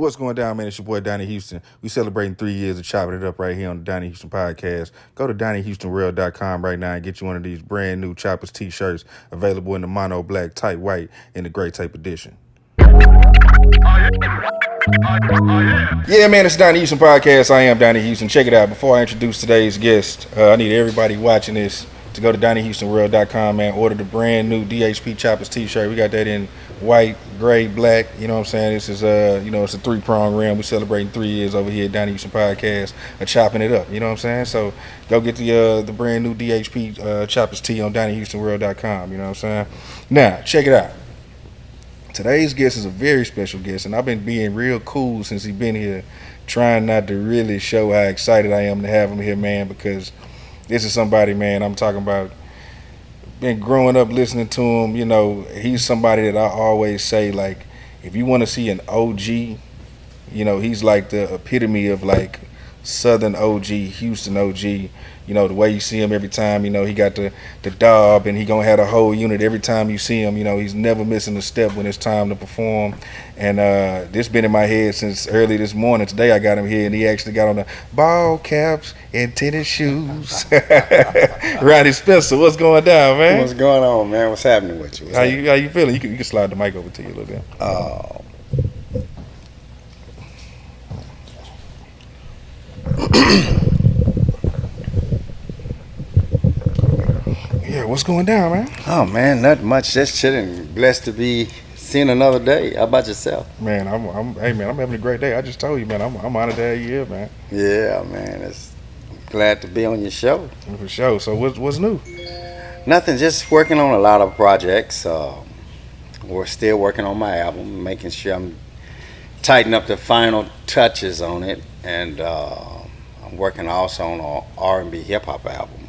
What's going down, man? It's your boy, Donnie Houston. We celebrating 3 years of chopping it up right here on the Donnie Houston podcast. Go to DonnieHoustonReal.com right now and get you one of these brand new Choppers t-shirts available in the mono black, tight white, and the gray tape edition. Yeah, man, it's Donnie Houston podcast. I am Donnie Houston. Check it out. Before I introduce today's guest, I need everybody watching this to go to DonnieHoustonReal.com, man. Order the brand new DHP Choppers t-shirt. We got that in white, gray, black. You know what I'm saying? This is it's a 3-prong rim. We celebrating 3 years over here at Donnie Houston podcast of chopping it up. You know what I'm saying? So go get the brand new DHP Choppers tee on DonnieHoustonReal.com. You know what I'm saying? Now check it out. Today's guest is a very special guest, and I've been being real cool since he's been here, trying not to really show how excited I am to have him here, man, because this is somebody, man, I'm talking about, been growing up listening to him. You know, he's somebody that I always say, like, if you want to see an OG, you know, he's like the epitome of, like, Southern OG, Houston OG. You know, the way you see him every time, you know, he got the dub, and he gonna have a whole unit every time you see him. You know, he's never missing a step when it's time to perform. And this been in my head since early this morning. Today I got him here, and he actually got on the ball caps and tennis shoes. Ronnie Spencer, what's going down, man? What's going on, man? What's happening with you? How you feeling? You can slide the mic over to you a little bit. Yeah, what's going down, man? Oh man, not much. Just chilling. Blessed to be seeing another day. How about yourself? Man, I'm having a great day. I just told you, man, I'm honored to have you here, man. Yeah, man. Glad to be on your show. For sure. So what's new? Nothing. Just working on a lot of projects. We're still working on my album, making sure I'm tightening up the final touches on it, and I'm working also on an R&B hip hop album.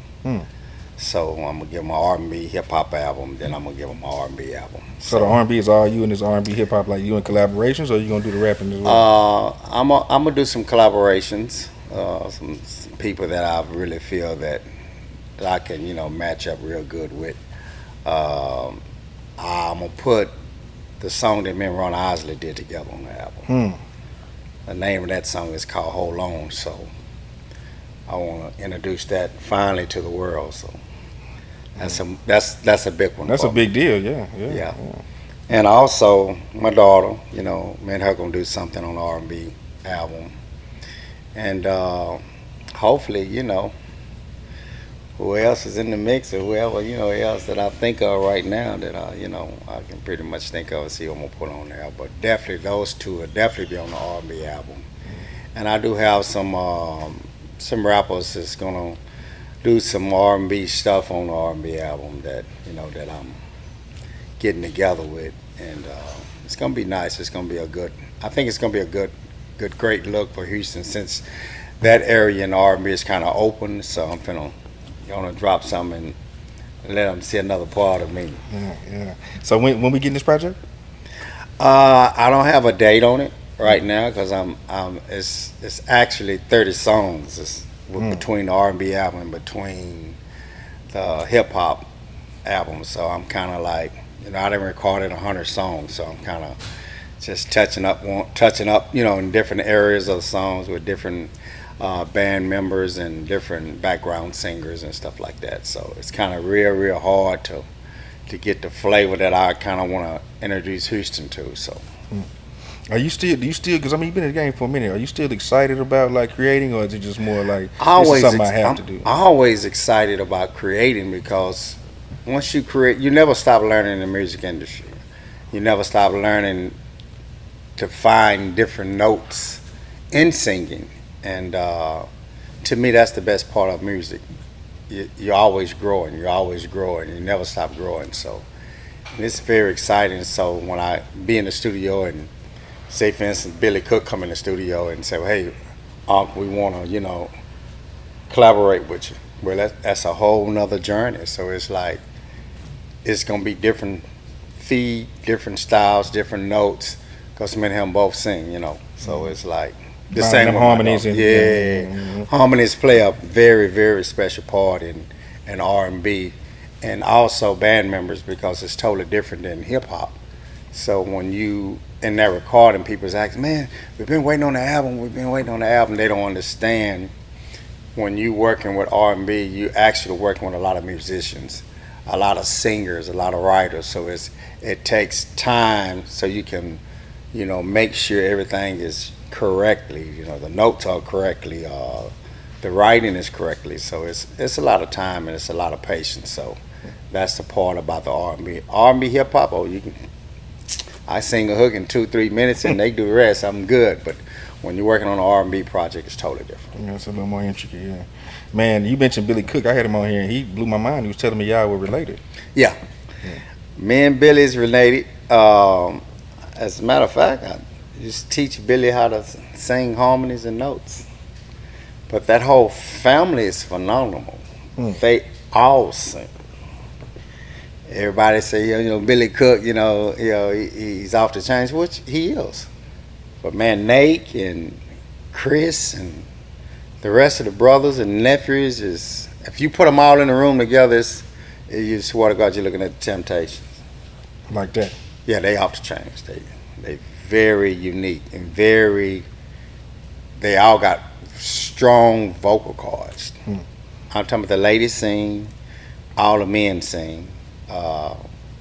So I'm gonna give them an R&B hip hop album, then I'm gonna give them an R&B album. So the R&B is all you and this R&B hip hop, like you in collaborations, or you gonna do the rapping as well? I'm gonna do some collaborations, some people that I really feel that I can match up real good with. I'm gonna put the song that me and Ron Isley did together on the album. The name of that song is called Hold On, so I want to introduce that finally to the world. So that's a big one. That's a big deal, yeah. And also my daughter, me and her gonna do something on the R&B album, and hopefully, who else is in the mix, or whoever else that I think of right now that I can pretty much think of and see what I'm gonna put on there. But definitely those two will definitely be on the R&B album, and I do have some rappers that's gonna do some R&B stuff on the R&B album that that I'm getting together with, and it's gonna be nice. It's gonna be I think it's gonna be a good, great look for Houston, since that area in R&B is kind of open. So I'm gonna drop something and let them see another part of me. Yeah. So when we get in this project? I don't have a date on it right now, because it's actually 30 songs. It's between the R&B album and between the hip hop album. So I'm kind of like, I didn't record 100 songs, so I'm kind of just touching up, in different areas of the songs with different band members and different background singers and stuff like that. So it's kind of real hard to get the flavor that I kind of want to introduce Houston to. So. Do you still, because you've been in the game for a minute, are you still excited about like creating, or is it just more like, this is something I have to do? I'm always excited about creating, because once you create, you never stop learning in the music industry. You never stop learning to find different notes in singing. And to me, that's the best part of music. You're always growing, you never stop growing. So it's very exciting. So when I be in the studio and say, for instance, Billy Cook come in the studio and say, well, hey, we want to, collaborate with you. Well, that's a whole nother journey. So it's like, it's going to be different feed, different styles, different notes, because me and him both sing, So it's like the same harmonies. Harmonies play a very, very special part in R&B, and also band members, because it's totally different than hip hop. So when you in that recording, people's asking, man, we've been waiting on the album. We've been waiting on the album. They don't understand when you working with R&B, you actually working with a lot of musicians, a lot of singers, a lot of writers. So it takes time so you can, make sure everything is correctly. The notes are correctly, the writing is correctly. So it's a lot of time and it's a lot of patience. So that's the part about the R&B. R&B hip hop. Oh, I sing a hook in 2-3 minutes and they do the rest. I'm good, but when you're working on an R&B project, it's totally different. Yeah, it's a little more intricate, yeah. Man, you mentioned Billy Cook. I had him on here, and he blew my mind. He was telling me y'all were related. Yeah. Me and Billy's related. As a matter of fact, I used to teach Billy how to sing harmonies and notes. But that whole family is phenomenal. They all sing. Everybody say, Billy Cook, he's off the chains, which he is. But man, Nate and Chris and the rest of the brothers and nephews if you put them all in the room together, you swear to God, you're looking at the Temptations. Like that? Yeah, they off the chains. They very unique and they all got strong vocal cords. I'm talking about the ladies sing, all the men sing.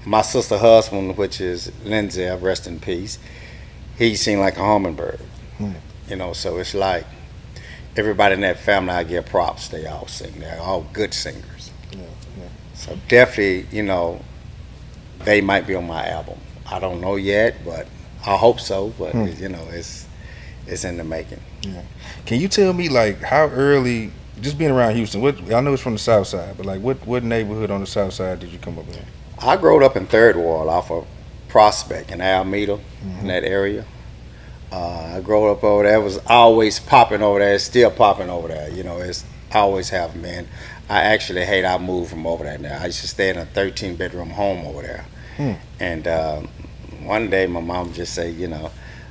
My sister husband, which is Lindsay, rest in peace, he sing like a hummingbird. So it's like everybody in that family, I give props. They all sing. They're all good singers. So definitely, they might be on my album. I don't know yet, but I hope so. But it's in the making. Yeah. Can you tell me like how early? Just being around Houston, I know it's from the South Side, but like what neighborhood on the South Side did you come up in? I grew up in Third Ward off of Prospect in Alameda, in that area. I grew up over there. It was always popping over there. It's still popping over there. It's always have been. I actually hate I moved from over there now. I used to stay in a 13-bedroom home over there. And one day my mom just said,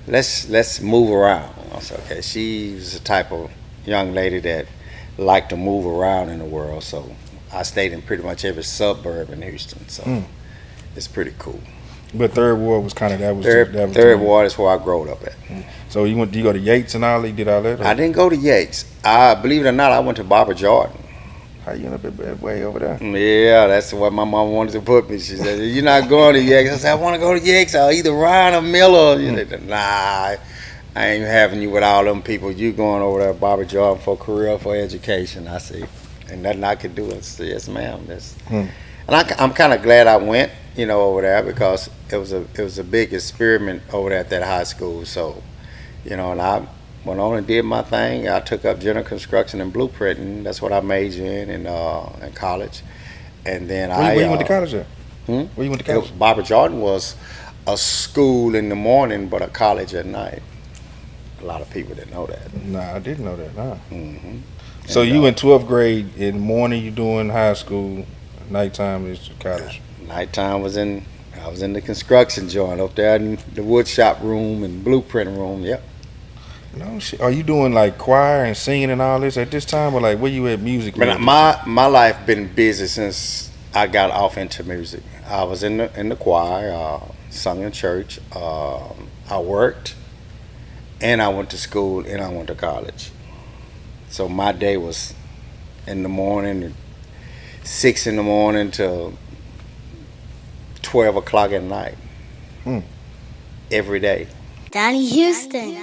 let's move around. I said, okay. She was the type of young lady that liked to move around in the world. So I stayed in pretty much every suburb in Houston. So it's pretty cool. But Third Ward was kind of that was Third Ward is where I grew up at. So you go to Yates and all? You did all that? Or? I didn't go to Yates. Believe it or not, I went to Barbara Jordan. How you end up way over there? Yeah, that's what my mom wanted to put me. She said, "You're not going to Yates." I said, "I want to go to Yates. I'll either Ryan or Miller." Nah, I ain't having you with all them people. You going over there, Barbara Jordan, for career, for education. I see, and nothing I could do. I said, "Yes, ma'am." And I'm kind of glad I went, over there because it was a big experiment over there at that high school. So, and I went on and did my thing. I took up general construction and blueprinting. That's what I majored in college. And then Where you went to college at? Where you went to college? Barbara Jordan was a school in the morning, but a college at night. A lot of people didn't know that. Nah, I didn't know that. Nah. So you in 12th grade in the morning, you doing high school. Nighttime is college. Nighttime I was in the construction joint up there in the wood shop room and blueprint room. Yep. No shit. Are you doing like choir and singing and all this at this time, or like where you at musically? But my life been busy since I got off into music. I was in the choir, sung in church. I worked, and I went to school, and I went to college. So my day was in the morning, 6 in the morning to 12 o'clock at night. Every day. Donnie Houston.